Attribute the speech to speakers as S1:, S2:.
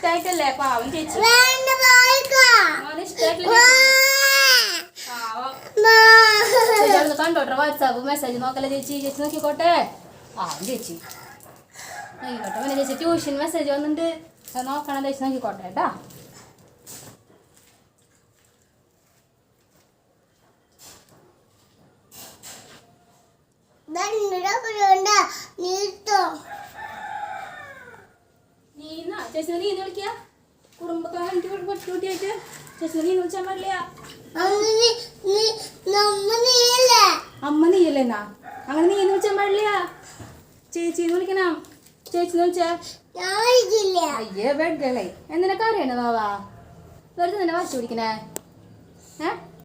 S1: ഇഷ്ടായിട്ടല്ലേ പാവം ചേച്ചി കണ്ടോട്ടെ വാട്സാപ്പ് മെസ്സേജ് നോക്കല്ലേ ചേച്ചി ചേച്ചി നോക്കിക്കോട്ടെ പാവം ചേച്ചി നോക്കിക്കോട്ടെ പിന്നെ ചേച്ചി ട്യൂഷൻ മെസ്സേജ് വന്നിട്ട് നോക്കണം ചേച്ചി നോക്കിക്കോട്ടെ കേട്ടാ ചേച്ചി നീ വിളിക്കുക കുടുംബക്കാരായിട്ട് പട്ടിക്കുട്ടിയായിട്ട് ചേച്ചി നീ വിളിച്ചാൽ പാടില്ല അമ്മ നീയല്ലേന്നാ അങ്ങനെ നീ വിളിച്ചാൽ പാടില്ല ചേച്ചിന്ന് വിളിക്കണം ചേച്ചിന്ന് വിളിച്ചാ അയ്യേ ബെഡ്കളെ എന്തിനൊക്കെ അറിയണ വാവാ വെറുതെ നിന്നെ വാശി പിടിക്കണേ